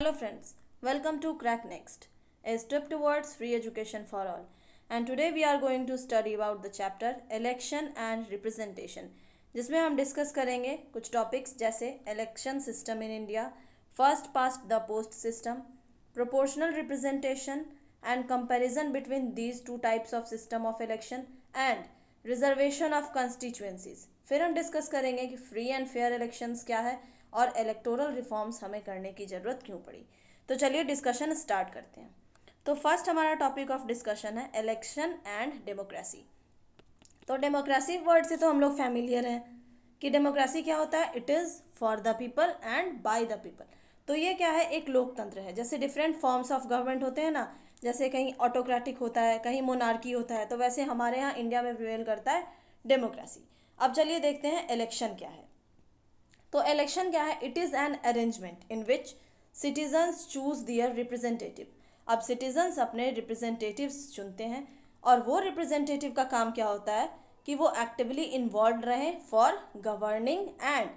Hello friends, welcome to Crack Next, a step towards free education for all. And today we are going to study about the chapter Election and Representation, जिसमें हम discuss करेंगे कुछ topics जैसे election system in India, first past the post system, proportional representation and comparison between these two types of system of election and reservation of constituencies. फिर हम discuss करेंगे कि free and fair elections क्या है और electoral reforms हमें करने की ज़रूरत क्यों पड़ी। तो चलिए डिस्कशन स्टार्ट करते हैं। तो फर्स्ट हमारा टॉपिक ऑफ डिस्कशन है इलेक्शन एंड डेमोक्रेसी। तो डेमोक्रेसी वर्ड से तो हम लोग फैमिलियर हैं कि डेमोक्रेसी क्या होता है, it is for the people and by the people. तो ये क्या है, एक लोकतंत्र है। जैसे डिफरेंट फॉर्म्स ऑफ गवर्नमेंट होते हैं ना, जैसे कहीं ऑटोक्रेटिक होता है, कहीं मोनार्की होता है, तो वैसे हमारे यहाँ इंडिया में प्रिवेल करता है डेमोक्रेसी। अब चलिए देखते हैं इलेक्शन क्या है। तो इलेक्शन क्या है, it is an arrangement in which citizens choose their representative. अब सिटीजन्स अपने रिप्रेजेंटेटिव्स चुनते हैं और वो रिप्रेजेंटेटिव का काम क्या होता है कि वो एक्टिवली इन्वॉल्व रहें for governing and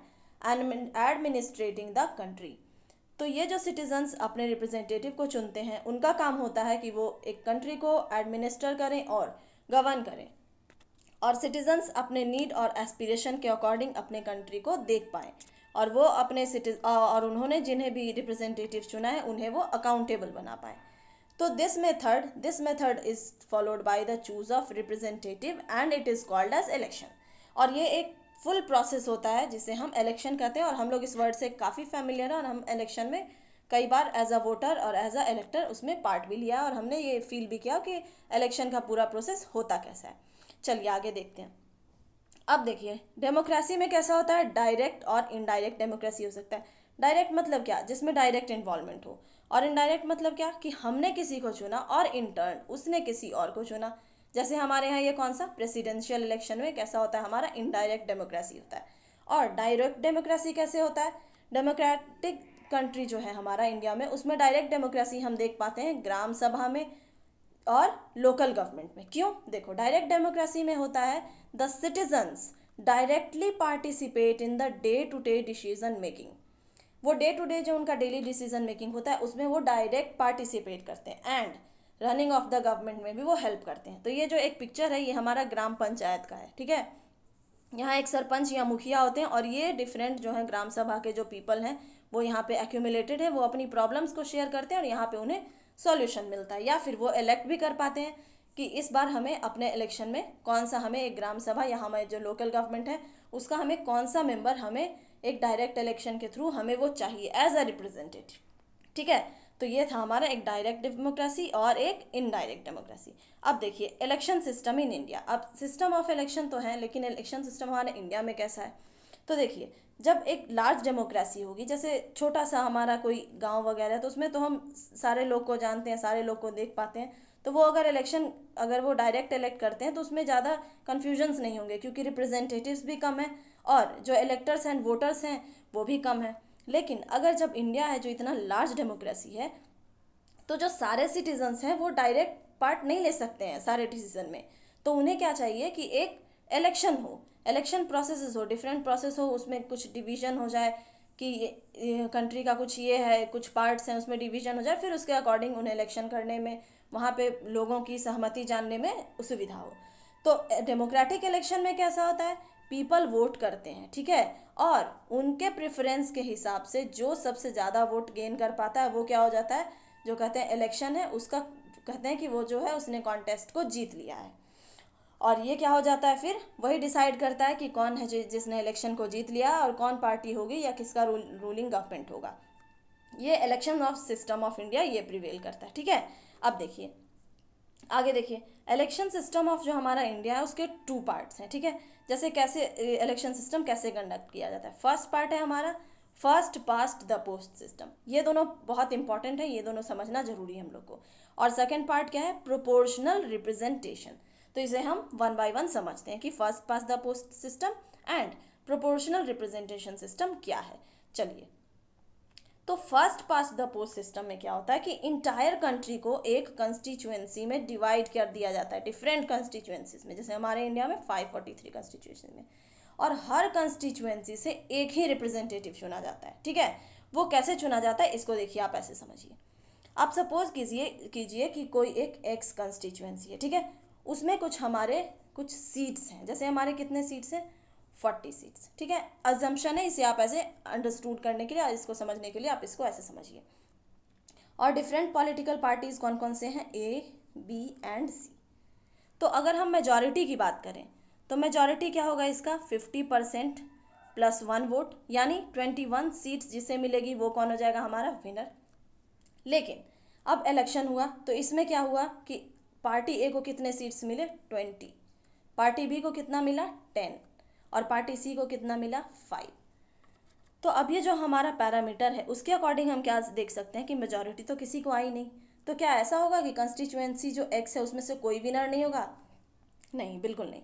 administrating the country. तो ये जो सिटीजन्स अपने रिप्रेजेंटेटिव को चुनते हैं, उनका काम होता है कि वो एक कंट्री को एडमिनिस्टर करें और गवर्न करें, और सिटीजन्स अपने नीड और एस्पिरेशन के अकॉर्डिंग अपने कंट्री को देख पाएँ, और वो अपने और उन्होंने जिन्हें भी रिप्रेजेंटेटिव चुना है उन्हें वो अकाउंटेबल बना पाए। तो this method is followed by the choose of representative and it is called as election. और ये एक फुल प्रोसेस होता है जिसे हम इलेक्शन कहते हैं, और हम लोग इस वर्ड से काफ़ी फैमिलियर हैं, और हम इलेक्शन में कई बार एज अ वोटर और एज अ इलेक्टर उसमें पार्ट भी लिया, और हमने ये फील भी किया कि इलेक्शन का पूरा प्रोसेस होता कैसा है। चलिए आगे देखते हैं। अब देखिए डेमोक्रेसी में कैसा होता है, डायरेक्ट और इनडायरेक्ट डेमोक्रेसी हो सकता है। डायरेक्ट मतलब क्या, जिसमें डायरेक्ट इन्वॉल्वमेंट हो, और इनडायरेक्ट मतलब क्या कि हमने किसी को चुना और इन टर्न उसने किसी और को चुना। जैसे हमारे यहाँ ये कौन सा प्रेसिडेंशियल इलेक्शन में कैसा होता है, हमारा इनडायरेक्ट डेमोक्रेसी होता है। और डायरेक्ट डेमोक्रेसी कैसे होता है, डेमोक्रेटिक कंट्री जो है हमारा इंडिया में, उसमें डायरेक्ट डेमोक्रेसी हम देख पाते हैं ग्राम सभा में और लोकल गवर्नमेंट में। क्यों, देखो डायरेक्ट डेमोक्रेसी में होता है the citizens directly participate in the day to day decision making. वो डे टू डे जो उनका डेली डिसीजन मेकिंग होता है उसमें वो डायरेक्ट पार्टिसिपेट करते हैं, and running of the government में भी वो हेल्प करते हैं। तो ये जो एक पिक्चर है ये हमारा ग्राम पंचायत का है, ठीक है। यहाँ एक सरपंच या मुखिया होते हैं, और ये डिफरेंट जो है ग्राम सभा के जो पीपल हैं वो यहाँ पे एक्यूमुलेटेड है, वो अपनी प्रॉब्लम्स को शेयर करते हैं और यहाँ पे उन्हें सॉल्यूशन मिलता है, या फिर वो इलेक्ट भी कर पाते हैं कि इस बार हमें अपने इलेक्शन में कौन सा, हमें एक ग्राम सभा या हमारे जो लोकल गवर्नमेंट है उसका हमें कौन सा मेंबर हमें एक डायरेक्ट इलेक्शन के थ्रू हमें वो चाहिए एज अ रिप्रेजेंटेटिव, ठीक है। तो ये था हमारा एक डायरेक्ट डेमोक्रेसी और एक इनडायरेक्ट डेमोक्रेसी। अब देखिए इलेक्शन सिस्टम इन इंडिया। अब सिस्टम ऑफ इलेक्शन तो है, लेकिन इलेक्शन सिस्टम हमारे इंडिया में कैसा है। तो देखिए जब एक लार्ज डेमोक्रेसी होगी, जैसे छोटा सा हमारा कोई गांव वगैरह है, तो उसमें तो हम सारे लोग को जानते हैं, सारे लोग को देख पाते हैं, तो वो अगर वो डायरेक्ट इलेक्ट करते हैं तो उसमें ज़्यादा कन्फ्यूजन्स नहीं होंगे, क्योंकि रिप्रेजेंटेटिव्स भी कम है और जो इलेक्टर्स एंड वोटर्स हैं वो भी कम है। लेकिन अगर जब इंडिया है जो इतना लार्ज डेमोक्रेसी है, तो जो सारे सिटीजन्स हैं वो डायरेक्ट पार्ट नहीं ले सकते हैं सारे डिसीजन में। तो उन्हें क्या चाहिए कि एक इलेक्शन हो, इलेक्शन प्रोसेस हो, डिफरेंट प्रोसेस हो, उसमें कुछ डिवीजन हो जाए कि कंट्री का कुछ ये है, कुछ पार्ट्स हैं उसमें डिवीजन हो जाए, फिर उसके अकॉर्डिंग उन्हें इलेक्शन करने में, वहाँ पे लोगों की सहमति जानने में सुविधा हो। तो डेमोक्रेटिक इलेक्शन में कैसा होता है, पीपल वोट करते हैं, ठीक है, और उनके प्रेफरेंस के हिसाब से जो सबसे ज़्यादा वोट गेन कर पाता है वो क्या हो जाता है, जो कहते हैं इलेक्शन है उसका, कहते हैं कि वो जो है उसने कॉन्टेस्ट को जीत लिया है। और ये क्या हो जाता है, फिर वही डिसाइड करता है कि कौन है जिसने इलेक्शन को जीत लिया और कौन पार्टी होगी या किसका रूलिंग गवर्नमेंट होगा। ये election of system of India ये प्रिवेल करता है, ठीक है। अब देखिए आगे देखिए, इलेक्शन सिस्टम ऑफ जो हमारा इंडिया है उसके टू पार्ट्स हैं, ठीक है। जैसे कैसे इलेक्शन सिस्टम कैसे कंडक्ट किया जाता है, फर्स्ट पार्ट है हमारा first past the post system. ये दोनों बहुत इंपॉर्टेंट है, ये दोनों समझना जरूरी है हम लोग को। और सेकेंड पार्ट क्या है, प्रोपोर्शनल रिप्रेजेंटेशन। तो इसे हम वन बाय वन समझते हैं कि first past the post system and proportional representation system क्या है। चलिए, तो first past the post system में क्या होता है कि इंटायर कंट्री को एक कंस्टिट्यूएंसी में डिवाइड कर दिया जाता है, डिफरेंट कंस्टिट्यूएंसीज में। जैसे हमारे इंडिया में 543 कंस्टिट्यूएंसी में, और हर कंस्टिट्यूएंसी से एक ही रिप्रेजेंटेटिव चुना जाता है, ठीक है। वो कैसे चुना जाता है इसको देखिए, आप ऐसे समझिए। आप सपोज कीजिए कि कोई एक एक्स कंस्टिट्यूएंसी है, ठीक है, उसमें कुछ सीट्स हैं, जैसे हमारे कितने सीट्स हैं, 40 सीट्स, ठीक है। अजम्पशन है, इसे आप ऐसे अंडरस्टूड करने के लिए, इसको समझने के लिए आप इसको ऐसे समझिए। और डिफरेंट पॉलिटिकल पार्टीज कौन कौन से हैं, ए, बी एंड सी। तो अगर हम मेजॉरिटी की बात करें तो मेजॉरिटी क्या होगा इसका, 50% प्लस 1 वोट, यानी 21 सीट्स जिसे मिलेगी वो कौन हो जाएगा, हमारा विनर। लेकिन अब इलेक्शन हुआ तो इसमें क्या हुआ कि पार्टी ए को कितने सीट्स मिले, 20, पार्टी बी को कितना मिला, 10, और पार्टी सी को कितना मिला, 5। तो अब ये जो हमारा पैरामीटर है उसके अकॉर्डिंग हम क्या देख सकते हैं कि मेजॉरिटी तो किसी को आई नहीं। तो क्या ऐसा होगा कि कंस्टिट्यूएंसी जो एक्स है उसमें से कोई विनर नहीं होगा, नहीं, बिल्कुल नहीं।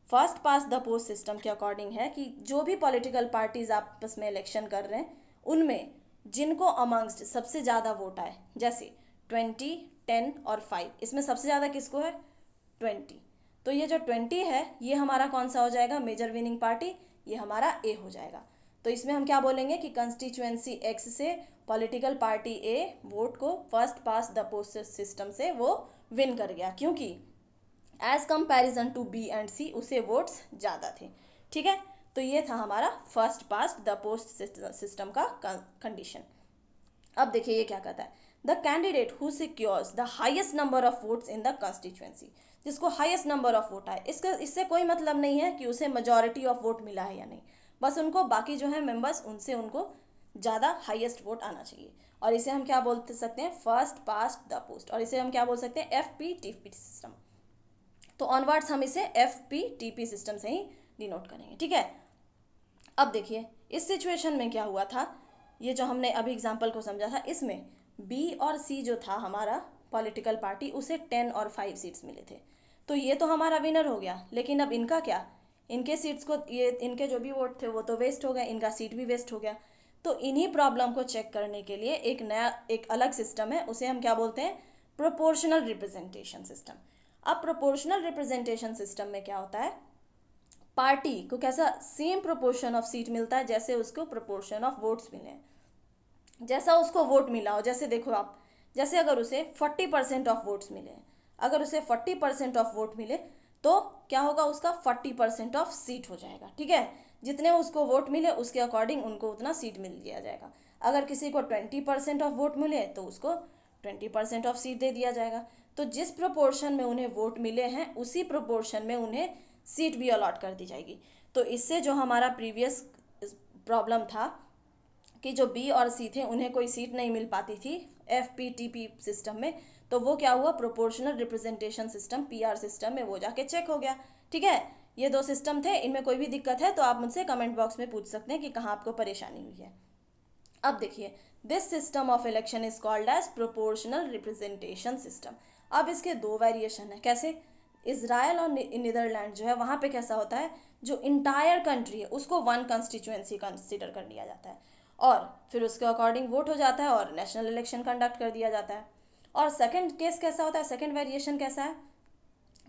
First past the post system के अकॉर्डिंग है कि जो भी पॉलिटिकल पार्टीज आपस में इलेक्शन कर रहे हैं उनमें जिनको अमंगस्ट सबसे ज़्यादा वोट आए, जैसे 20, 10 और 5, इसमें सबसे ज़्यादा किसको है, 20। तो ये जो 20 है ये हमारा कौन सा हो जाएगा, मेजर विनिंग पार्टी, ये हमारा ए हो जाएगा। तो इसमें हम क्या बोलेंगे कि कंस्टिट्यूएंसी एक्स से पॉलिटिकल पार्टी ए वोट को first past the post system से वो विन कर गया, क्योंकि as comparison to B and C उसे वोट्स ज़्यादा थे, ठीक है। तो ये था हमारा first past the post system का कंडीशन। अब देखिए ये क्या कहता है, the candidate who secures the highest number of votes in the constituency, जिसको हाईएस्ट नंबर ऑफ वोट आए, इससे कोई मतलब नहीं है कि उसे मेजॉरिटी ऑफ वोट मिला है या नहीं, बस उनको बाकी जो है मेंबर्स उनसे उनको ज़्यादा हाईएस्ट वोट आना चाहिए। और इसे हम क्या बोल सकते हैं, फर्स्ट पास्ट द पोस्ट, और इसे हम क्या बोल सकते हैं, FPTP सिस्टम। तो ऑनवर्ड्स हम इसे FPTP सिस्टम से ही डिनोट करेंगे, ठीक है। अब देखिए इस सिचुएशन में क्या हुआ था, ये जो हमने अभी एग्जाम्पल को समझा था, इसमें बी और सी जो था हमारा पॉलिटिकल पार्टी उसे 10 और 5 सीट्स मिले थे। तो ये तो हमारा विनर हो गया, लेकिन अब इनका क्या, इनके सीट्स को, ये इनके जो भी वोट थे वो तो वेस्ट हो गए, इनका सीट भी वेस्ट हो गया। तो इन्हीं प्रॉब्लम को चेक करने के लिए एक अलग सिस्टम है, उसे हम क्या बोलते हैं, प्रोपोर्शनल रिप्रेजेंटेशन सिस्टम। अब प्रोपोर्शनल रिप्रेजेंटेशन सिस्टम में क्या होता है, पार्टी को कैसा सेम प्रोपोर्शन ऑफ सीट मिलता है जैसे उसको प्रोपोर्शन ऑफ वोट्स मिले, जैसा उसको वोट मिला हो। जैसे देखो आप, जैसे अगर उसे 40% ऑफ वोट्स मिले, अगर उसे 40% ऑफ वोट मिले तो क्या होगा, उसका 40% ऑफ सीट हो जाएगा, ठीक है। जितने उसको वोट मिले उसके अकॉर्डिंग उनको उतना सीट मिल दिया जाएगा। अगर किसी को 20% ऑफ वोट मिले तो उसको 20% ऑफ सीट दे दिया जाएगा। तो जिस प्रोपोर्शन में उन्हें वोट मिले हैं उसी प्रोपोर्शन में उन्हें सीट भी अलॉट कर दी जाएगी। तो इससे जो हमारा प्रीवियस प्रॉब्लम था कि जो बी और सी थे उन्हें कोई सीट नहीं मिल पाती थी FPTP सिस्टम में, तो वो क्या हुआ, proportional representation system PR system में वो जाके चेक हो गया, ठीक है। ये दो सिस्टम थे, इनमें कोई भी दिक्कत है तो आप मुझसे कमेंट बॉक्स में पूछ सकते हैं कि कहाँ आपको परेशानी हुई है। अब देखिए, this system of election is called as proportional representation system. अब इसके दो वेरिएशन है, कैसे, इजराइल और नीदरलैंड जो है वहाँ पे कैसा होता है, जो इंटायर कंट्री है उसको वन कंस्टिट्यूएंसी कंसिडर कर लिया जाता है और फिर उसके अकॉर्डिंग वोट हो जाता है और नेशनल इलेक्शन कंडक्ट कर दिया जाता है। और सेकंड केस कैसा होता है, सेकंड वेरिएशन कैसा है,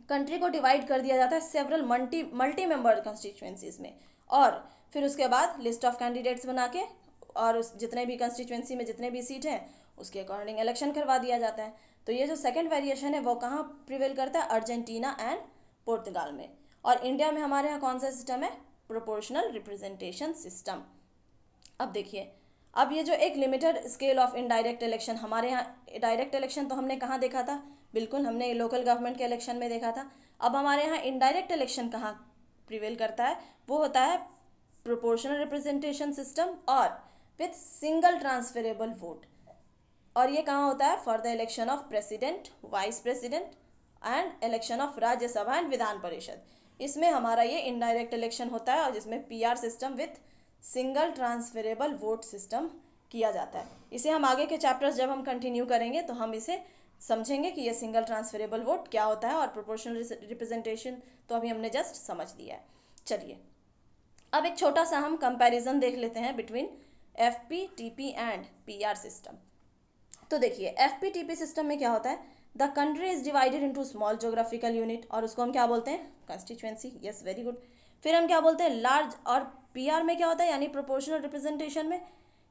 कंट्री को डिवाइड कर दिया जाता है सेवरल मल्टी मेंबर कंस्टिट्यूएंसीज में, और फिर उसके बाद लिस्ट ऑफ कैंडिडेट्स बना के और उस जितने भी कंस्टिट्यूएंसी में जितने भी सीट हैं उसके अकॉर्डिंग इलेक्शन करवा दिया जाता है। तो ये जो सेकंड वेरिएशन है वो कहाँ प्रिवेल करता है, अर्जेंटीना एंड पुर्तगाल में। और इंडिया में हमारे यहाँ कौन सा सिस्टम है, प्रोपोर्शनल रिप्रेजेंटेशन सिस्टम। अब देखिए, अब ये जो एक limited scale of indirect election, हमारे यहाँ डायरेक्ट इलेक्शन तो हमने कहाँ देखा था, बिल्कुल हमने लोकल गवर्नमेंट के इलेक्शन में देखा था। अब हमारे यहाँ इनडायरेक्ट इलेक्शन कहाँ प्रिवेल करता है, वो होता है प्रोपोर्शनल रिप्रेजेंटेशन सिस्टम और विथ सिंगल ट्रांसफरेबल वोट। और ये कहाँ होता है, for the election of president, vice president and election of Rajya Sabha and Vidhan Parishad. इसमें हमारा ये इनडायरेक्ट इलेक्शन होता है और जिसमें PR system with single transferable vote system किया जाता है। इसे हम आगे के चैप्टर्स जब हम कंटिन्यू करेंगे तो हम इसे समझेंगे कि ये सिंगल ट्रांसफरेबल वोट क्या होता है और प्रोपोर्शनल रिप्रेजेंटेशन तो अभी हमने जस्ट समझ लिया है। चलिए अब एक छोटा सा हम कंपैरिजन देख लेते हैं between FPTP and PR system. तो देखिए FPTP सिस्टम में क्या होता है, the country is divided into small geographical unit, और उसको हम क्या बोलते हैं, कंस्टिट्यूएंसी। Yes, very good. फिर हम क्या बोलते हैं, लार्ज। और PR में क्या होता है, यानी प्रोपोर्शनल रिप्रेजेंटेशन में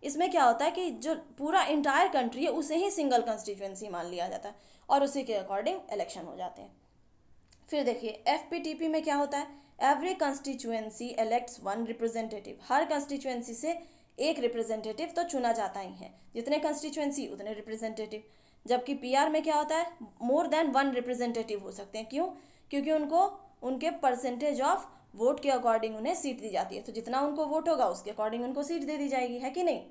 इसमें क्या होता है कि जो पूरा इंटायर कंट्री है उसे ही सिंगल कंस्टिट्यूएंसी मान लिया जाता है और उसी के अकॉर्डिंग इलेक्शन हो जाते हैं। फिर देखिए FPTP में क्या होता है, every constituency elects one representative, हर कंस्टिट्यूएंसी से एक रिप्रेजेंटेटिव तो चुना जाता ही है, जितने कंस्टिट्यूएंसी उतने रिप्रेजेंटेटिव। जबकि PR में क्या होता है, मोर देन वन रिप्रेजेंटेटिव हो सकते हैं। क्यों? क्योंकि उनको उनके परसेंटेज ऑफ वोट के अकॉर्डिंग उन्हें सीट दी जाती है, तो जितना उनको वोट होगा उसके अकॉर्डिंग उनको सीट दे दी जाएगी, है कि नहीं।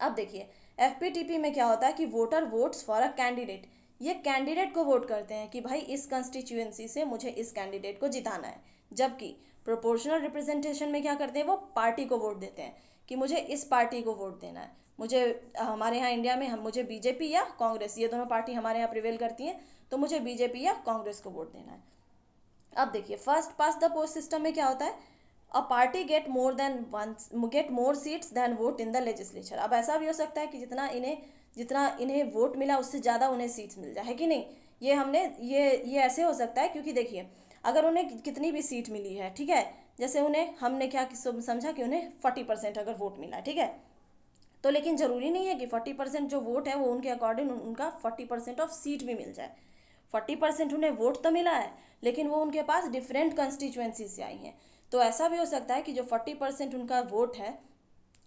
अब देखिए FPTP में क्या होता है कि voter votes for a candidate, ये कैंडिडेट को वोट करते हैं कि भाई इस कंस्टिट्यूएंसी से मुझे इस कैंडिडेट को जिताना है। जबकि प्रोपोर्शनल रिप्रेजेंटेशन में क्या करते हैं, वो पार्टी को वोट देते हैं कि मुझे इस पार्टी को वोट देना है। मुझे हमारे यहाँ इंडिया में मुझे BJP या कांग्रेस, ये दोनों पार्टी हमारे यहाँ प्रिवेल करती हैं, तो मुझे BJP या कांग्रेस को वोट देना है। अब देखिए first past the post system में क्या होता है, a party get more seats than vote in the legislature. अब ऐसा भी हो सकता है कि जितना इन्हें वोट मिला उससे ज़्यादा उन्हें सीट्स मिल जाए, है कि नहीं। ये ऐसे हो सकता है क्योंकि देखिए अगर उन्हें कितनी भी सीट मिली है, ठीक है, जैसे उन्हें हमने क्या समझा कि उन्हें 40% अगर वोट मिला है, ठीक है, तो लेकिन ज़रूरी नहीं है कि 40% जो वोट है वो उनके अकॉर्डिंग उनका 40% ऑफ सीट भी मिल जाए। 40% उन्हें वोट तो मिला है लेकिन वो उनके पास डिफरेंट कंस्टिट्यूएंसी से आई हैं, तो ऐसा भी हो सकता है कि जो 40% उनका वोट है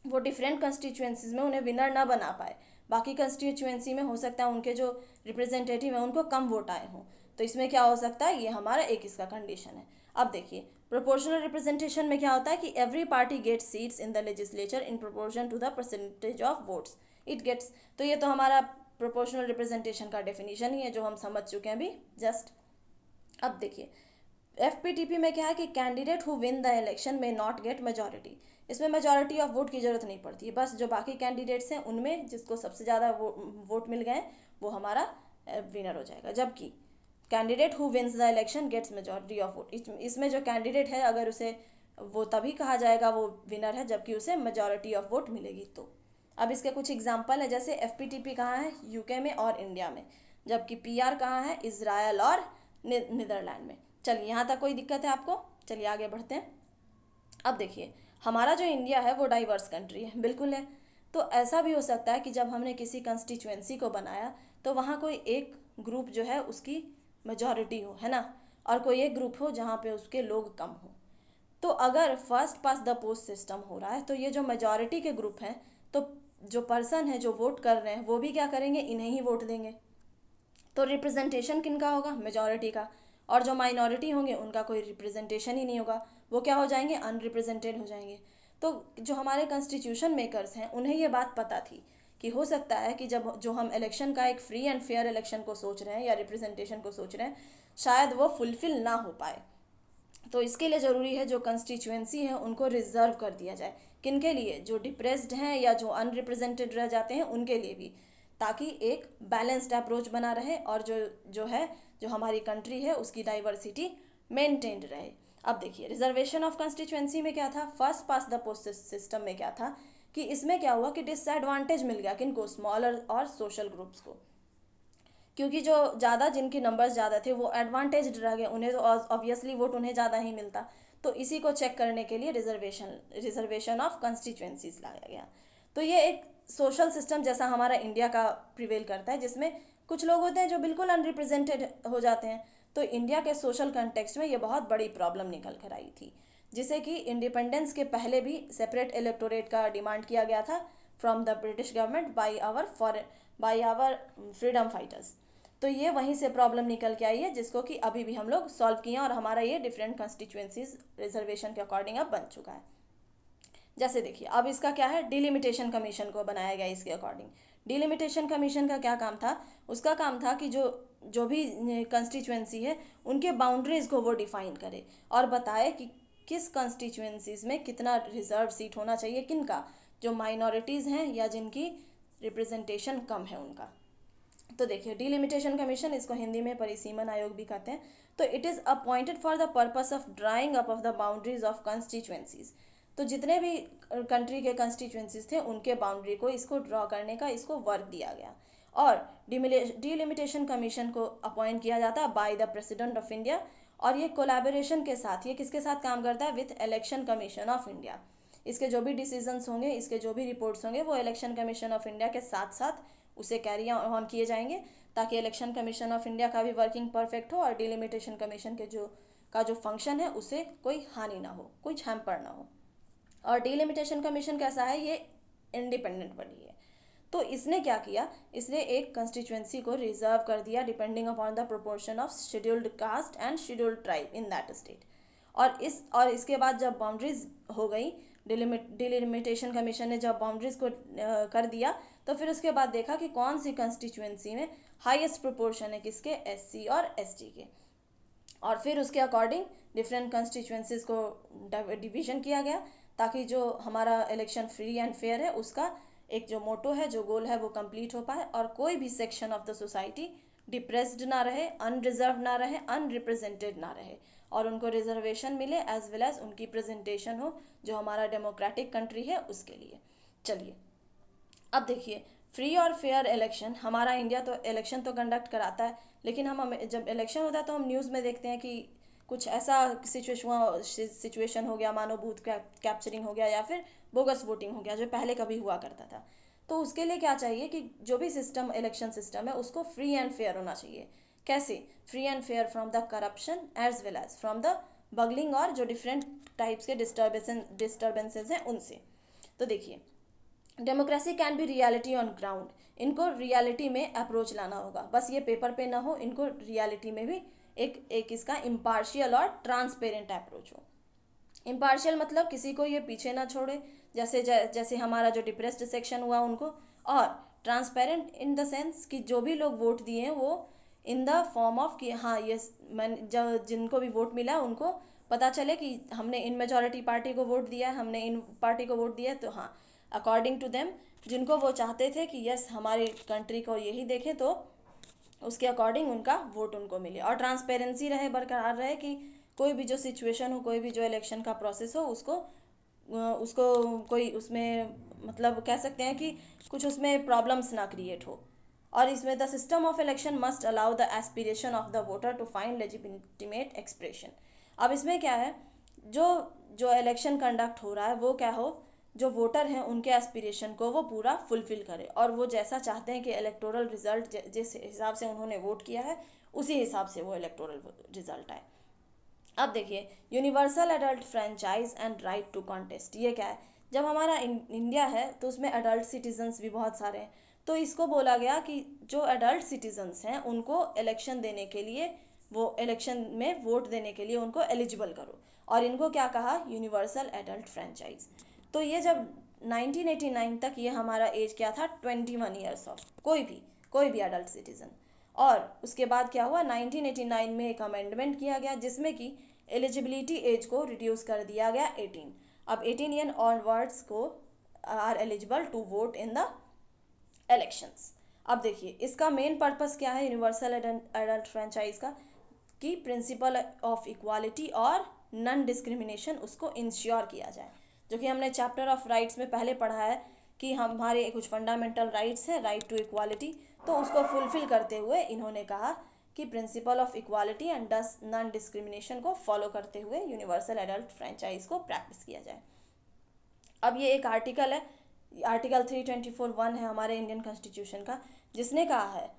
वो डिफरेंट कंस्टिट्यूएंसीज में उन्हें विनर ना बना पाए, बाकी कंस्टिट्यूएंसी में हो सकता है उनके जो रिप्रेजेंटेटिव हैं उनको कम वोट आए हों। तो इसमें क्या हो सकता है, ये हमारा एक इसका कंडीशन है। अब देखिए प्रोपोर्शनल रिप्रेजेंटेशन में क्या होता है कि every party gets seats in the legislature in proportion to the percentage of votes it gets. तो ये तो हमारा प्रोपोर्शनल रिप्रेजेंटेशन का डेफिनेशन ही है जो हम समझ चुके हैं अभी जस्ट। अब देखिए FPTP में क्या है कि candidate who win the election में नॉट गेट मेजॉरिटी, इसमें मेजॉरिटी ऑफ वोट की जरूरत नहीं पड़ती है, बस जो बाकी कैंडिडेट्स हैं उनमें जिसको सबसे ज़्यादा वोट मिल गए वो हमारा विनर हो जाएगा। जबकि candidate who wins the election gets majority of vote, इसमें जो कैंडिडेट है अगर उसे वो तभी कहा जाएगा वो विनर है जबकि उसे मेजॉरिटी ऑफ वोट मिलेगी। तो अब इसके कुछ एग्जाम्पल है, जैसे FPTP कहाँ है, UK में और इंडिया में, जबकि PR कहाँ है, इजराइल और नीदरलैंड में। चलिए यहाँ तक कोई दिक्कत है आपको, चलिए आगे बढ़ते हैं। अब देखिए हमारा जो इंडिया है वो डाइवर्स कंट्री है, बिल्कुल है। तो ऐसा भी हो सकता है कि जब हमने किसी कंस्टिट्यूएंसी को बनाया तो वहाँ कोई एक ग्रुप जो है उसकी मेजॉरिटी हो, है ना, और कोई एक ग्रुप हो जहाँ पे उसके लोग कम हो। तो अगर first past the post system हो रहा है तो ये जो मेजॉरिटी के ग्रुप हैं, तो जो पर्सन है जो वोट कर रहे हैं वो भी क्या करेंगे, इन्हें ही वोट देंगे। तो रिप्रेजेंटेशन किनका होगा, मेजॉरिटी का, और जो माइनॉरिटी होंगे उनका कोई रिप्रेजेंटेशन ही नहीं होगा, वो क्या हो जाएंगे, अनरिप्रेजेंटेड हो जाएंगे। तो जो हमारे कॉन्स्टिट्यूशन मेकर्स हैं उन्हें ये बात पता थी कि हो सकता है कि जब जो हम इलेक्शन का एक फ्री एंड फेयर इलेक्शन को सोच रहे हैं या रिप्रेजेंटेशन को सोच रहे हैं शायद वो फुलफिल ना हो पाए। तो इसके लिए ज़रूरी है जो कंस्टिट्यूएंसी है उनको रिजर्व कर दिया जाए, किनके लिए, जो डिप्रेस्ड हैं या जो अनरिप्रेजेंटेड रह जाते हैं उनके लिए भी, ताकि एक बैलेंस्ड अप्रोच बना रहे और जो हमारी कंट्री है उसकी डाइवर्सिटी मेंटेन्ड रहे। अब देखिए रिजर्वेशन ऑफ कंस्टिट्यूएंसी में क्या था, first past the post system में क्या था कि इसमें क्या हुआ कि डिसएडवांटेज मिल गया किनको, स्मॉलर और सोशल ग्रुप्स को, क्योंकि जो ज़्यादा जिनके नंबर्स ज़्यादा थे वो एडवांटेज रह गए, उन्हें तो ऑब्वियसली वोट उन्हें ज़्यादा ही मिलता। तो इसी को चेक करने के लिए रिजर्वेशन ऑफ कंस्टिट्यूएंसीज लाया गया। तो ये एक सोशल सिस्टम जैसा हमारा इंडिया का प्रिवेल करता है, जिसमें कुछ लोग होते हैं जो बिल्कुल अनरिप्रेजेंटेड हो जाते हैं। तो इंडिया के सोशल कंटेक्स्ट में ये बहुत बड़ी प्रॉब्लम निकल कर आई थी, जिसे कि इंडिपेंडेंस के पहले भी सेपरेट इलेक्टोरेट का डिमांड किया गया था from the British government by our freedom fighters. तो ये वहीं से प्रॉब्लम निकल के आई है जिसको कि अभी भी हम लोग सॉल्व किए हैं और हमारा ये डिफरेंट कंस्टिट्यूएंसीज रिजर्वेशन के अकॉर्डिंग अब बन चुका है। जैसे देखिए अब इसका क्या है, डिलिमिटेशन कमीशन को बनाया गया इसके अकॉर्डिंग। डिलिमिटेशन कमीशन का क्या काम था, उसका काम था कि जो भी कंस्टिट्यूएंसी है उनके बाउंड्रीज को वो डिफाइन करे और बताए कि किस कंस्टिट्यूएंसीज में कितना रिजर्व सीट होना चाहिए, किनका, जो माइनॉरिटीज़ हैं या जिनकी रिप्रेजेंटेशन कम है उनका। तो देखिए डिलिमिटेशन कमीशन, इसको हिंदी में परिसीमन आयोग भी कहते हैं। तो it is appointed for the purpose of drawing up of the boundaries of constituencies. तो जितने भी कंट्री के कंस्टिट्यूएंसीज थे उनके बाउंड्री को इसको ड्रॉ करने का इसको वर्क दिया गया। और डिलिमिटेशन कमीशन को अपॉइंट किया जाता है by the president of India, और ये कोलैबोरेशन के साथ, ये किसके साथ काम करता है, with election commission of India. इसके जो भी डिसीजंस होंगे, इसके जो भी रिपोर्ट्स होंगे, वो इलेक्शन कमीशन ऑफ इंडिया के साथ साथ उसे कैरी ऑन किए जाएंगे, ताकि इलेक्शन कमीशन ऑफ इंडिया का भी वर्किंग परफेक्ट हो और डिलिमिटेशन कमीशन के जो फंक्शन है उसे कोई हानि ना हो, कोई हैम्पर ना हो। और डिलिमिटेशन कमीशन कैसा है, ये इंडिपेंडेंट बनी है। तो इसने क्या किया, इसने एक कंस्टिट्यूएंसी को रिजर्व कर दिया depending upon the proportion of scheduled caste and scheduled tribe in that state. और इसके बाद जब बाउंड्रीज हो गई, डिलिमिटेशन कमीशन ने जब बाउंड्रीज को कर दिया, तो फिर उसके बाद देखा कि कौन सी कंस्टिट्यूएंसी में हाईएस्ट प्रोपोर्शन है, किसके, एससी और एसटी के। और फिर उसके अकॉर्डिंग डिफरेंट कंस्टिट्यूएंसीज को डिवीजन किया गया, ताकि जो हमारा इलेक्शन फ्री एंड फेयर है उसका एक जो मोटो है, जो गोल है, वो कंप्लीट हो पाए और कोई भी section of the society depressed ना रहे, अनरिजर्व ना रहे, अनरिप्रेजेंटेड ना रहे, और उनको रिजर्वेशन मिले एज वेल एज उनकी प्रेजेंटेशन हो, जो हमारा डेमोक्रेटिक कंट्री है उसके लिए। चलिए अब देखिए, फ्री और फेयर इलेक्शन, हमारा इंडिया तो इलेक्शन तो कंडक्ट कराता है, लेकिन हम जब इलेक्शन होता है तो हम न्यूज़ में देखते हैं कि कुछ ऐसा सिचुएशन हो गया, मानो बूथ कैप्चरिंग हो गया या फिर बोगस वोटिंग हो गया, जो पहले कभी हुआ करता था। तो उसके लिए क्या चाहिए कि जो भी सिस्टम, इलेक्शन सिस्टम है, उसको फ्री एंड फेयर होना चाहिए। कैसे? Free and fair from the corruption as well as from the bungling और जो डिफरेंट टाइप्स के डिस्टर्बेंसेज हैं उनसे। तो देखिए, democracy can be reality on ground, इनको रियलिटी में अप्रोच लाना होगा, बस ये पेपर पे ना हो, इनको रियलिटी में भी एक इसका इम्पार्शियल और ट्रांसपेरेंट अप्रोच हो। इम्पार्शियल मतलब किसी को ये पीछे ना छोड़े, जैसे हमारा जो डिप्रेस्ड सेक्शन हुआ उनको, और ट्रांसपेरेंट इन द सेंस कि जो भी लोग वोट दिए हैं वो इन द फॉर्म ऑफ कि हाँ ये जिनको भी वोट मिला उनको पता चले कि हमने इन मेजॉरिटी पार्टी को वोट दिया है, हमने इन पार्टी को वोट दिया है, तो हाँ अकॉर्डिंग टू देम जिनको वो चाहते थे कि यस हमारी कंट्री को यही देखें, तो उसके अकॉर्डिंग उनका वोट उनको मिले। और ट्रांसपेरेंसी रहे, बरकरार रहे कि कोई भी जो सिचुएशन हो, कोई भी जो इलेक्शन का प्रोसेस हो, उसको कोई उसमें मतलब कह सकते हैं कि कुछ उसमें प्रॉब्लम्स ना क्रिएट हो। और इसमें the system of election must allow the aspiration of the voter to find legitimate expression. अब इसमें क्या है, जो जो इलेक्शन कंडक्ट हो रहा है वो क्या हो, जो वोटर हैं उनके एस्पिरेशन को वो पूरा फुलफिल करे, और वो जैसा चाहते हैं कि इलेक्टोरल रिजल्ट जिस हिसाब से उन्होंने वोट किया है उसी हिसाब से वो इलेक्टोरल रिजल्ट आए। अब देखिए, universal adult franchise and right to contest, ये क्या है, जब हमारा इंडिया है तो उसमें एडल्ट सिटीजन्स भी बहुत सारे हैं, तो इसको बोला गया कि जो एडल्ट सिटीजन्स हैं उनको इलेक्शन देने के लिए, वो इलेक्शन में वोट देने के लिए उनको एलिजिबल करो, और इनको क्या कहा, यूनिवर्सल एडल्ट फ्रेंचाइज। तो ये जब 1989 तक ये हमारा एज क्या था, 21 ईयर्स ऑफ कोई भी एडल्ट सिटीजन। और उसके बाद क्या हुआ, 1989 में एक अमेंडमेंट किया गया जिसमें कि एलिजिबिलिटी एज को रिड्यूस कर दिया गया 18। अब 18 ईयर ऑनवर्ड्स को are eligible to vote in the elections. अब देखिए, इसका मेन पर्पस क्या है यूनिवर्सल एडल्ट फ्रेंचाइज का, कि प्रिंसिपल ऑफ इक्वालिटी और नॉन डिस्क्रिमिनेशन उसको इंश्योर किया जाए, जो कि हमने चैप्टर ऑफ राइट्स में पहले पढ़ा है कि हमारे कुछ फंडामेंटल राइट्स हैं, राइट टू इक्वालिटी, तो उसको फुलफिल करते हुए इन्होंने कहा कि principle of equality and non discrimination को फॉलो करते हुए यूनिवर्सल एडल्ट फ्रेंचाइज को प्रैक्टिस किया जाए। अब ये एक आर्टिकल है, आर्टिकल 324(1) है हमारे इंडियन कॉन्स्टिट्यूशन का, जिसने कहा है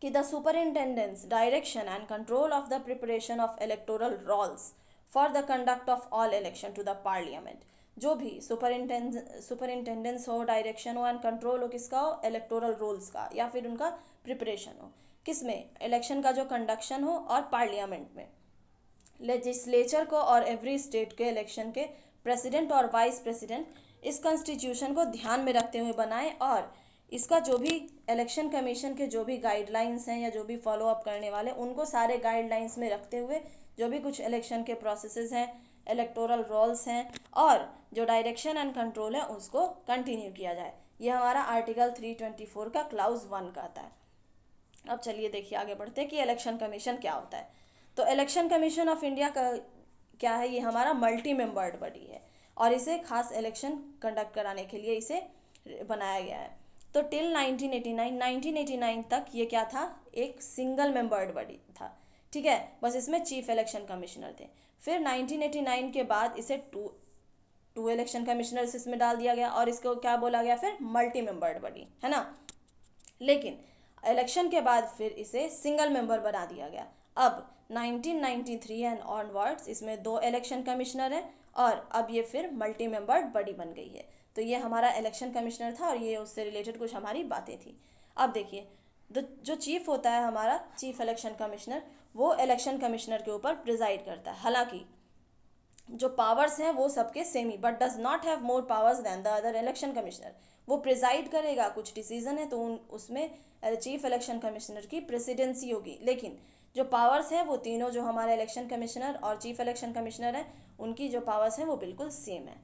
कि the superintendence direction and control of the preparation of electoral rolls for the conduct of all election to the parliament. जो भी सुपरिंटेंडेंस हो, डायरेक्शन हो एंड कंट्रोल हो, किसका हो, इलेक्टोरल रोल्स का, या फिर उनका प्रिपरेशन हो, किसमें, इलेक्शन का जो कंडक्शन हो, और पार्लियामेंट में लेजिस्लेचर को और एवरी स्टेट के इलेक्शन के प्रेसिडेंट और वाइस प्रेसिडेंट इस कॉन्स्टिट्यूशन को ध्यान में रखते हुए बनाए, और इसका जो भी इलेक्शन कमीशन के जो भी गाइडलाइंस हैं या जो भी फॉलो अप करने वाले, उनको सारे गाइडलाइंस में रखते हुए जो भी कुछ इलेक्शन के प्रोसेसेस हैं, इलेक्टोरल रोल्स हैं, और जो डायरेक्शन एंड कंट्रोल है उसको कंटिन्यू किया जाए। ये हमारा आर्टिकल 324 का क्लाउज 1 कहता है। अब चलिए देखिए, आगे बढ़ते हैं कि इलेक्शन कमीशन क्या होता है। तो इलेक्शन कमीशन ऑफ इंडिया का क्या है, ये हमारा मल्टी मेंबर्ड बॉडी है, और इसे खास इलेक्शन कंडक्ट कराने के लिए इसे बनाया गया है। तो टिल 1989 तक ये क्या था, एक सिंगल मेंबर्ड बॉडी था, ठीक है, बस इसमें चीफ इलेक्शन कमिश्नर थे। फिर 1989 के बाद इसे 2 इलेक्शन कमिश्नर्स इसमें डाल दिया गया और इसको क्या बोला गया फिर मल्टी मेंबर्ड बॉडी, है ना। लेकिन इलेक्शन के बाद फिर इसे सिंगल मेंबर बना दिया गया। अब 1993 एंड ऑनवर्ड्स इसमें 2 इलेक्शन कमिश्नर हैं और अब ये फिर मल्टी मेंबर्ड बॉडी बन गई है। तो ये हमारा इलेक्शन कमिश्नर था और ये उससे रिलेटेड कुछ हमारी बातें थी। अब देखिए जो चीफ होता है हमारा चीफ इलेक्शन कमिश्नर, वो इलेक्शन कमिश्नर के ऊपर प्रिजाइड करता है। हालांकि जो पावर्स हैं वो सबके सेम ही, but does not have more powers than the other election commissioner. वो प्रिजाइड करेगा, कुछ डिसीजन है तो उसमें चीफ इलेक्शन कमिश्नर की प्रेसिडेंसी होगी, लेकिन जो पावर्स हैं वो तीनों जो हमारे इलेक्शन कमिश्नर और चीफ इलेक्शन कमिश्नर हैं उनकी जो पावर्स हैं वो बिल्कुल सेम है।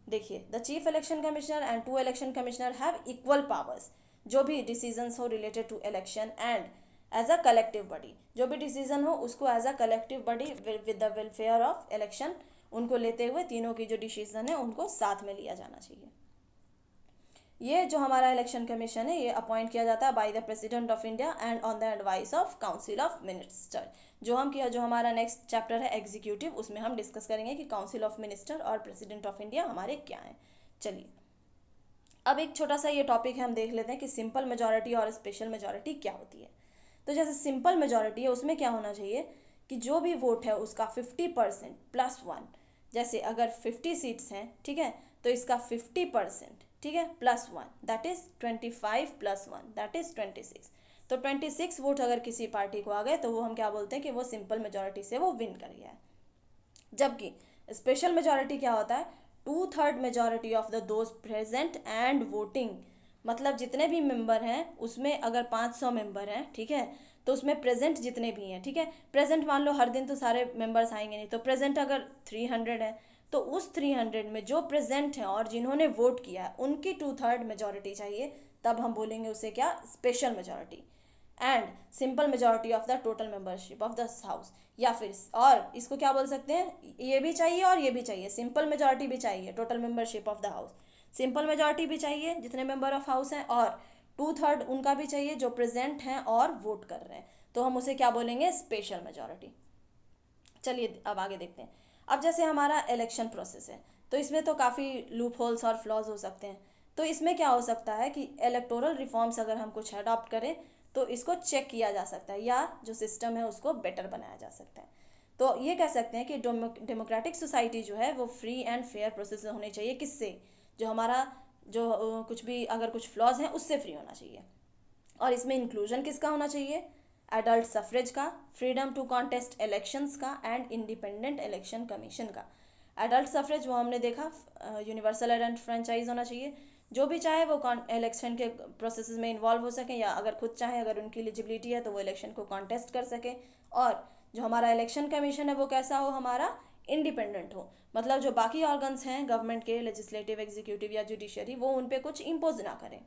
देखिए the chief election commissioner and 2 election commissioner have equal powers. जो भी डिसीजंस हो related to election and as a collective body, जो भी डिसीजन हो उसको as a collective body with the welfare of election उनको लेते हुए तीनों की जो डिसीजन है उनको साथ में लिया जाना चाहिए। ये जो हमारा इलेक्शन कमीशन है ये अपॉइंट किया जाता है by the president of India and on the advice of council of minister. जो हमारा नेक्स्ट चैप्टर है एग्जीक्यूटिव, उसमें हम डिस्कस करेंगे कि काउंसिल ऑफ मिनिस्टर और प्रेसिडेंट ऑफ इंडिया हमारे क्या हैं। चलिए अब एक छोटा सा ये टॉपिक है, हम देख लेते हैं कि सिंपल मेजॉरिटी और स्पेशल मेजॉरिटी क्या होती है। तो जैसे सिंपल मेजॉरिटी है उसमें क्या होना चाहिए कि जो भी वोट है उसका 50% प्लस 1। जैसे अगर 50 सीट्स हैं, ठीक है, तो इसका 50%, ठीक है, plus 1 that is 25 plus 1 that is 26। तो 26 वोट अगर किसी पार्टी को आ गए तो वो हम क्या बोलते हैं कि वो सिंपल मेजॉरिटी से वो विन कर गया है। जबकि स्पेशल मेजॉरिटी क्या होता है, 2/3 majority of the those present and voting. मतलब जितने भी मेंबर हैं उसमें अगर 500 मेंबर हैं, ठीक है, तो उसमें प्रेजेंट जितने भी हैं, ठीक है, प्रेजेंट मान लो हर दिन तो सारे मेंबर्स आएंगे नहीं, तो प्रेजेंट अगर 300 है तो उस 300 में जो प्रेजेंट हैं और जिन्होंने वोट किया है उनकी 2/3 मेजॉरिटी चाहिए, तब हम बोलेंगे उसे क्या, special majority. And simple majority of the total membership of the house, या फिर और इसको क्या बोल सकते हैं, ये भी चाहिए और ये भी चाहिए, सिंपल मेजॉरिटी भी चाहिए, total membership of the house, simple majority भी चाहिए जितने मेंबर ऑफ हाउस हैं और 2/3 उनका भी चाहिए जो प्रेजेंट हैं और वोट कर रहे हैं, तो हम उसे क्या बोलेंगे, स्पेशल मेजॉरिटी। चलिए अब आगे देखते हैं। अब जैसे हमारा इलेक्शन प्रोसेस है तो इसमें तो काफ़ी लूप होल्स और फ्लॉज हो सकते हैं। तो इसमें क्या हो सकता है कि इलेक्टोरल रिफॉर्म्स अगर हम कुछ अडॉप्ट करें तो इसको चेक किया जा सकता है या जो सिस्टम है उसको बेटर बनाया जा सकता है। तो ये कह सकते हैं कि डेमोक्रेटिक सोसाइटी जो है वो फ्री एंड फेयर प्रोसेस होनी चाहिए। किससे, जो हमारा जो कुछ भी अगर कुछ फ्लॉज हैं उससे फ्री होना चाहिए। और इसमें इंक्लूजन किसका होना चाहिए, एडल्ट सफरेज का, फ्रीडम टू कॉन्टेस्ट इलेक्शंस का एंड इंडिपेंडेंट इलेक्शन कमीशन का। एडल्ट सफरेज वो हमने देखा, यूनिवर्सल एडल्ट फ्रेंचाइज होना चाहिए, जो भी चाहे वो इलेक्शन के प्रोसेस में इन्वॉल्व हो सकें या अगर खुद चाहे, अगर उनकी एलिजिबिलिटी है तो वो इलेक्शन को कॉन्टेस्ट कर सकें। और जो हमारा इलेक्शन कमीशन है वो कैसा हो, हमारा इंडिपेंडेंट हो, मतलब जो बाकी ऑर्गन्स हैं गवर्नमेंट के, लेजिस्लेटिव, एग्जीक्यूटिव या जुडिशरी, वो उन पर कुछ इम्पोज ना करें।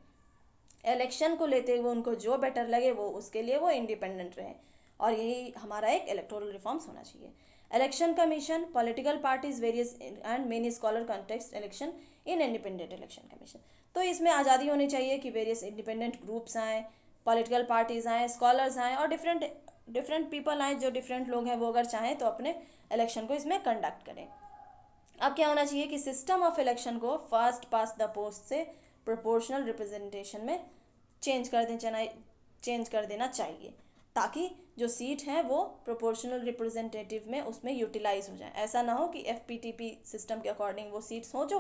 इलेक्शन को लेते हुए उनको जो बेटर लगे वो उसके लिए वो इंडिपेंडेंट रहे, और यही हमारा एक इलेक्टोरल रिफॉर्म्स होना चाहिए। Election commission, political parties, various and many scholar contest election in independent election commission. तो इसमें आज़ादी होनी चाहिए कि वेरियस इंडिपेंडेंट ग्रुप्स आएँ, पॉलिटिकल पार्टीज आएँ, स्कॉलर्स आएँ और डिफरेंट पीपल आएँ, जो डिफरेंट लोग हैं वो अगर चाहें तो अपने इलेक्शन को इसमें कंडक्ट करें। अब क्या होना चाहिए कि सिस्टम ऑफ इलेक्शन को फर्स्ट पास द पोस्ट से प्रोपोर्शनल रिप्रेजेंटेशन में चेंज कर देना चाहिए, ताकि जो सीट हैं वो प्रोपोर्शनल रिप्रेजेंटेटिव में उसमें यूटिलाइज हो जाए। ऐसा ना हो कि FPTP सिस्टम के अकॉर्डिंग वो सीट्स हों जो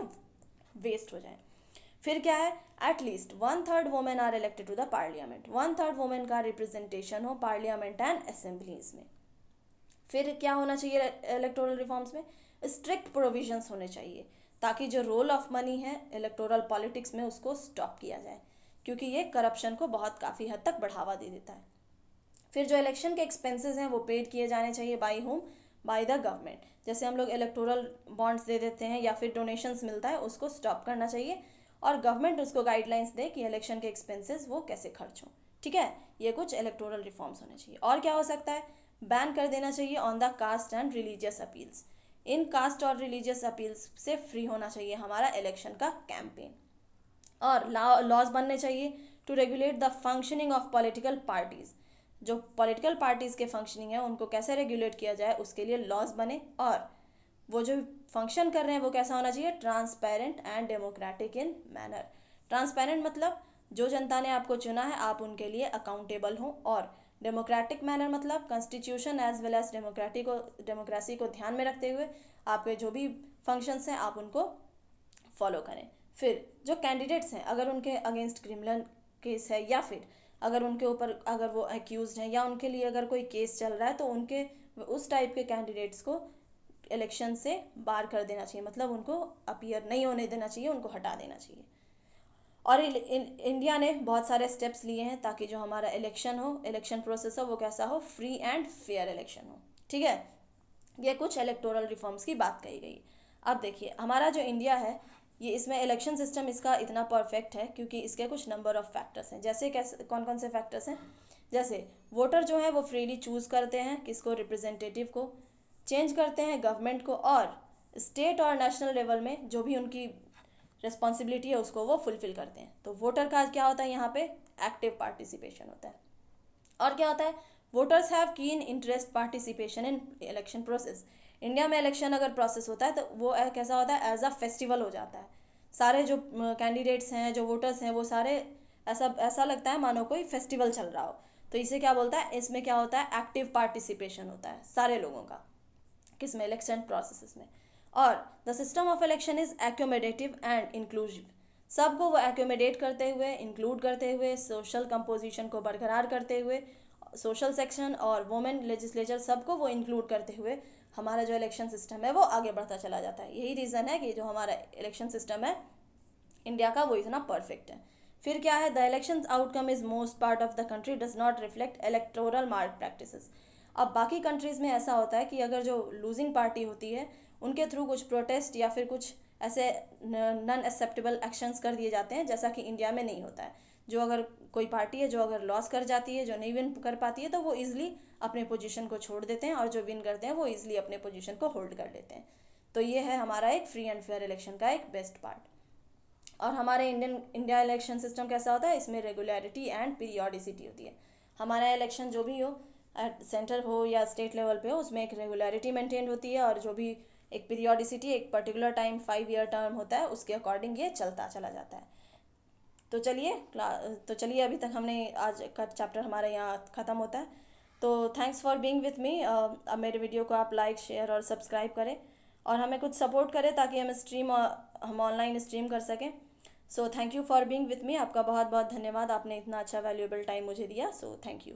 वेस्ट हो जाए। फिर क्या है, at least 1/3 women are elected to the parliament, 1/3 women का रिप्रेजेंटेशन हो पार्लियामेंट एंड असेंबलीज में। फिर क्या होना चाहिए इलेक्टोरल रिफॉर्म्स में, स्ट्रिक्ट प्रोविजंस होने चाहिए, ताकि जो रोल ऑफ मनी है इलेक्टोरल पॉलिटिक्स में उसको स्टॉप किया जाए, क्योंकि ये करप्शन को बहुत काफ़ी हद तक बढ़ावा दे देता है। फिर जो इलेक्शन के एक्सपेंसेस हैं वो पेड किए जाने चाहिए by home, by the government. जैसे हम लोग इलेक्टोरल बॉन्ड्स दे देते हैं या फिर डोनेशंस मिलता है, उसको स्टॉप करना चाहिए और गवर्नमेंट उसको गाइडलाइंस दे कि इलेक्शन के एक्सपेंसेस वो कैसे खर्च हों। ठीक है, ये कुछ इलेक्टोरल रिफॉर्म्स होने चाहिए। और क्या हो सकता है, बैन कर देना चाहिए on the caste and religious appeals. इन कास्ट और रिलीजियस अपील्स से फ्री होना चाहिए हमारा इलेक्शन का कैंपेन। और लॉज बनने चाहिए to regulate the functioning of political parties. जो पॉलिटिकल पार्टीज के फंक्शनिंग है उनको कैसे रेगुलेट किया जाए उसके लिए लॉज बने, और वो जो फंक्शन कर रहे हैं वो कैसा होना चाहिए, transparent and democratic in manner. Transparent मतलब जो जनता ने आपको चुना है आप उनके लिए अकाउंटेबल हों, और डेमोक्रेटिक मैनर मतलब constitution as well as democracy को ध्यान में रखते हुए आपके जो भी फंक्शंस हैं आप उनको फॉलो करें। फिर जो कैंडिडेट्स हैं अगर उनके अगेंस्ट क्रिमिनल केस है, या फिर अगर उनके ऊपर अगर वो एक्यूज हैं, या उनके लिए अगर कोई केस चल रहा है, तो उनके उस टाइप के कैंडिडेट्स को इलेक्शन से बाहर कर देना चाहिए, मतलब उनको अपीयर नहीं होने देना चाहिए, उनको हटा देना चाहिए। और इंडिया ने बहुत सारे स्टेप्स लिए हैं ताकि जो हमारा इलेक्शन हो, इलेक्शन प्रोसेस हो, वो कैसा हो, फ्री एंड फेयर इलेक्शन हो। ठीक है, ये कुछ इलेक्टोरल रिफॉर्म्स की बात कही गई। अब देखिए हमारा जो इंडिया है, ये इसमें इलेक्शन सिस्टम इसका इतना परफेक्ट है क्योंकि इसके कुछ नंबर ऑफ फैक्टर्स हैं। जैसे कैसे, कौन कौन से फैक्टर्स हैं, जैसे वोटर जो है वो फ्रीली चूज़ करते हैं किसको, रिप्रेजेंटेटिव को, चेंज करते हैं गवर्नमेंट को, और स्टेट और नेशनल लेवल में जो भी उनकी रिस्पॉन्सिबिलिटी है उसको वो फुलफिल करते हैं। तो वोटर का क्या होता है, यहाँ पे एक्टिव पार्टिसिपेशन होता है। और क्या होता है, voters have keen interest participation in election process. India में इलेक्शन अगर प्रोसेस होता है तो वो कैसा होता है, एज अ फेस्टिवल हो जाता है। सारे जो कैंडिडेट्स हैं, जो वोटर्स हैं, वो सारे ऐसा ऐसा लगता है मानो कोई फेस्टिवल चल रहा हो। तो इसे क्या बोलता है, इसमें क्या होता है, एक्टिव पार्टिसिपेशन होता है सारे लोगों का, किसमें, इलेक्शन प्रोसेस में। और the system of election is accommodative and inclusive. सबको वो एक्योमोडेट करते हुए, इंक्लूड करते हुए, सोशल कंपोजिशन को बरकरार करते हुए, सोशल सेक्शन और वुमेन लेजिस्लेचर सबको वो इंक्लूड करते हुए हमारा जो इलेक्शन सिस्टम है वो आगे बढ़ता चला जाता है। यही रीज़न है कि जो हमारा इलेक्शन सिस्टम है इंडिया का वो इतना परफेक्ट है। फिर क्या है, the election outcome is most part of the country does not reflect electoral mark practices. अब बाकी कंट्रीज़ में ऐसा होता है कि अगर जो लूजिंग पार्टी होती है उनके थ्रू कुछ प्रोटेस्ट या फिर कुछ ऐसे नॉन एक्सेप्टेबल एक्शंस कर दिए जाते हैं, जैसा कि इंडिया में नहीं होता है। जो अगर कोई पार्टी है जो अगर लॉस कर जाती है, जो नहीं विन कर पाती है, तो वो ईजिली अपने पोजीशन को छोड़ देते हैं, और जो विन करते हैं वो ईजिली अपने पोजीशन को होल्ड कर लेते हैं। तो ये है हमारा एक फ्री एंड फेयर इलेक्शन का एक बेस्ट पार्ट। और हमारे इंडिया इलेक्शन सिस्टम कैसा होता है, इसमें रेगुलरिटी एंड पीरियोडिसिटी होती है। हमारा इलेक्शन जो भी हो, सेंटर हो या स्टेट लेवल पे हो, उसमें एक रेगुलरिटी मेंटेन होती है, और जो भी एक पीरियोडिसिटी, एक पर्टिकुलर टाइम 5 ईयर टर्म होता है, उसके अकॉर्डिंग ये चलता चला जाता है। तो चलिए अभी तक हमने आज का चैप्टर हमारा यहाँ ख़त्म होता है। तो thanks for being with me. अब मेरे वीडियो को आप लाइक, शेयर और सब्सक्राइब करें, और हमें कुछ सपोर्ट करें ताकि हम ऑनलाइन स्ट्रीम कर सकें। So thank you for being with me. आपका बहुत बहुत धन्यवाद, आपने इतना अच्छा वैल्यूएबल टाइम मुझे दिया। So thank you.